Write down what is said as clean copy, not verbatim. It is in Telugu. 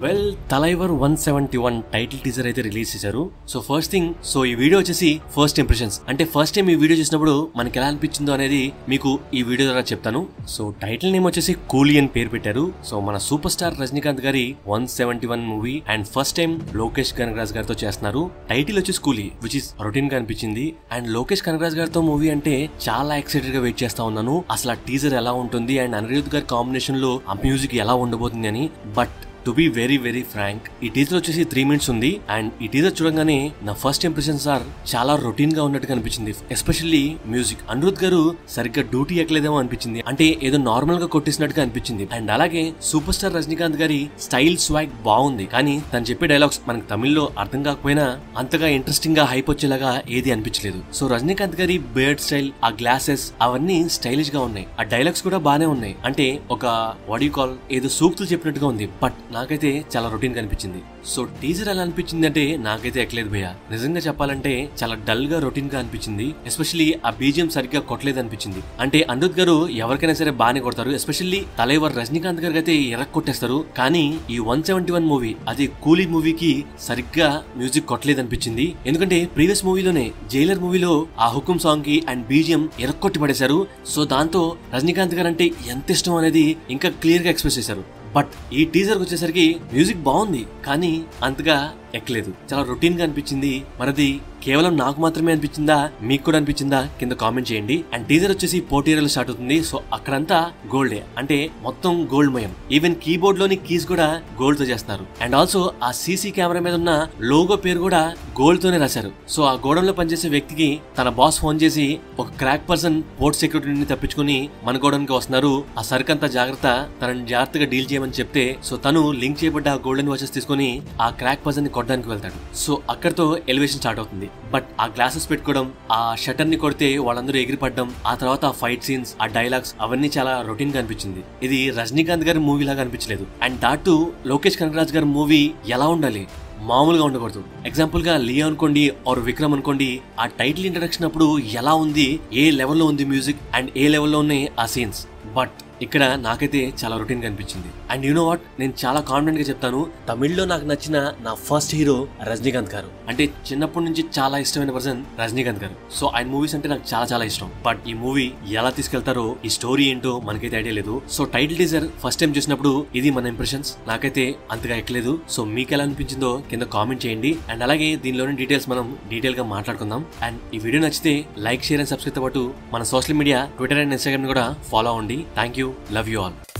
వెల్ తలైవర్ 171 టైటిల్ టీజర్ అయితే రిలీజ్ చేశారు. సో ఫస్ట్ థింగ్, ఈ వీడియో వచ్చేసి ఫస్ట్ ఇంప్రెషన్స్. అంటే ఫస్ట్ టైం ఈ వీడియో చూసినప్పుడు మనకి ఎలా అనిపించిందో అనేది మీకు ఈ వీడియో ద్వారా చెప్తాను. సో టైటిల్ నేమ్ వచ్చేసి కూలీ అని పేరు పెట్టారు. సో మన సూపర్ స్టార్ రజనీకాంత్ గారి 171 movie and first time Lokesh Kanagaraj గారితో చేస్తున్నారు. టైటిల్ వచ్చేసి కూలీ, విచ్ ఇస్ రొటీన్ గా అనిపించింది. అండ్ లోకేష్ కనగరాజ్ గారితో మూవీ అంటే చాలా ఎక్సైటెడ్ గా వెయిట్ చేస్తా ఉన్నాను. అసలు ఆ టీజర్ ఎలా ఉంటుంది అండ్ అనిరుద్ధ్ గారి కాంబినేషన్ లో ఆ మ్యూజిక్ ఎలా ఉండబోతుంది అని. But to be very very frank, ఈ టీజర్ వచ్చేసి 3 minutes ఉంది. అండ్ ఈ టీజర్ చూడగానే నా ఫస్ట్ ఇంప్రెషన్స్ ఆర్ చాలా రొటీన్ గా ఉన్నట్టుగా అనిపించింది. Especially music. అనిరుద్ధ్ గారు సరిగ్గా డ్యూటీ ఎక్కలేదేమో అనిపించింది. అంటే ఏదో నార్మల్ గా కొట్టేసినట్టుగా అనిపించింది. అండ్ అలాగే సూపర్ స్టార్ రజనీకాంత్ గారి స్టైల్ స్వాగ్ బాగుంది. కానీ తను చెప్పే డైలాగ్స్ మనకి తమిళ్లో అర్థం కాకపోయినా అంతగా ఇంట్రెస్టింగ్ గా హైప్ వచ్చేలాగా ఏది అనిపించలేదు. సో రజనీకాంత్ గారి బర్డ్ స్టైల్, ఆ గ్లాసెస్ అవన్నీ స్టైలిష్ గా ఉన్నాయి. ఆ డైలాగ్స్ కూడా బానే ఉన్నాయి. అంటే ఒక వాట్ యు కాల్ ఏదో సూక్తులు చెప్పినట్టుగా ఉంది. బట్ నాకైతే చాలా రొటీన్ గా అనిపించింది. సో టీజర్ ఎలా అనిపించింది అంటే నాకైతే ఎక్కలేదు భయ్య. నిజంగా చెప్పాలంటే చాలా డల్ గా రొటీన్ గా అనిపించింది. ఎస్పెషల్లీ ఆ బీజిఎం సరిగ్గా కొట్టలేదు అనిపించింది. అంటే అనిరుద్ధ్ గారు ఎవరికైనా సరే బాగానే కొడతారు. ఎస్పెషల్లీ తలైవర్ రజనీకాంత్ గారికి అయితే కొట్టేస్తారు. కానీ ఈ 171 మూవీ, అది కూలీ మూవీకి సరిగ్గా మ్యూజిక్ కొట్టలేదు అనిపించింది. ఎందుకంటే ప్రీవియస్ మూవీలోనే జైలర్ మూవీలో ఆ హుకుం సాంగ్ కి అండ్ బీజిఎం ఎరక్కొట్టి పడేశారు. సో దాంతో రజనీకాంత్ గారు అంటే ఎంత ఇష్టం అనేది ఇంకా క్లియర్ గా ఎక్స్ప్రెస్ చేశారు. బట్ ఈ టీజర్ వచ్చేసరికి మ్యూజిక్ బాగుంది కానీ అంతగా ఎక్కలేదు. చాలా రొటీన్ గా అనిపించింది. మరది కేవలం నాకు మాత్రమే అనిపించిందా, మీకు కూడా అనిపించిందా కింద కామెంట్ చేయండి. అండ్ టీజర్ వచ్చేసి పోటీరియల్ స్టార్ట్ అవుతుంది. సో అక్కడంతా గోల్డే, అంటే మొత్తం గోల్డ్ మయం. ఈవెన్ కీబోర్డ్ లోని కీస్ కూడా గోల్డ్ తో చేస్తున్నారు. అండ్ ఆల్సో ఆ సీసీ కెమెరా మీద ఉన్న లోగో పేరు కూడా గోల్డ్ తోనే రాశారు. సో ఆ గోడౌన్ లో పనిచేసే వ్యక్తికి తన బాస్ ఫోన్ చేసి ఒక క్రాక్ పర్సన్ పోర్ట్ సెక్యూరిటీని తప్పించుకుని మన గోడౌన్ కి వస్తున్నారు, ఆ సరుకంతా జాగ్రత్త, తనని జాగ్రత్తగా డీల్ చేయమని చెప్తే సో తను లింక్ చేయబడ్డ ఆ గోల్డెన్ వాచెస్ తీసుకుని ఆ క్రాక్ పర్సన్ ని కొట్టడానికి వెళ్తాడు. సో అక్కడతో ఎలివేషన్ స్టార్ట్ అవుతుంది. బట్ ఆ గ్లాసెస్ పెట్టుకోవడం, ఆ షటర్ ని కొడితే వాళ్ళందరూ ఎగిరిపడడం, ఆ తర్వాత ఆ ఫైట్ సీన్స్, ఆ డైలాగ్స్ అవన్నీ చాలా రొటీన్ గా అనిపించింది. ఇది రజనీకాంత్ గారి మూవీ లాగా అనిపించలేదు. అండ్ దాటు లోకేష్ కనగరాజ్ గారి మూవీ ఎలా ఉండాలి, మామూలుగా ఉండకూడదు. ఎగ్జాంపుల్ గా లియో అనుకోండి ఆర్ విక్రమ్ అనుకోండి, ఆ టైటిల్ ఇంట్రడక్షన్ అప్పుడు ఎలా ఉంది, ఏ లెవెల్లో ఉంది మ్యూజిక్ అండ్ ఏ లెవెల్లో ఉన్నాయి ఆ సీన్స్. బట్ ఇక్కడ నాకైతే చాలా రొటీన్ గా అనిపించింది. అండ్ యు నో వాట్, నేను చాలా కాన్ఫిడెంట్ గా చెప్తాను, తమిళ్లో నాకు నచ్చిన నా ఫస్ట్ హీరో రజనీకాంత్ గారు. అంటే చిన్నప్పటి నుంచి చాలా ఇష్టమైన పర్సన్ రజనీకాంత్ గారు. సో ఆయన మూవీస్ అంటే నాకు చాలా చాలా ఇష్టం. బట్ ఈ మూవీ ఎలా తీసుకెళ్తారో, ఈ స్టోరీ ఏంటో మనకైతే ఐడియా లేదు. So title teaser first time చూసినప్పుడు ఇది మన ఇంప్రెషన్స్. నాకైతే అంతగా ఎక్కలేదు. సో మీకు ఎలా అనిపించిందో కింద కామెంట్ చేయండి. అండ్ అలాగే దీనిలోని డీటెయిల్స్ మనం డీటెయిల్ గా మాట్లాడుకుందాం. అండ్ ఈ వీడియో నచ్చితే లైక్, షేర్ అండ్ సబ్స్క్రైబ్ తో పాటు మన social media Twitter and Instagram కూడా ఫాలో అవ్వండి. Thank you. Love you all.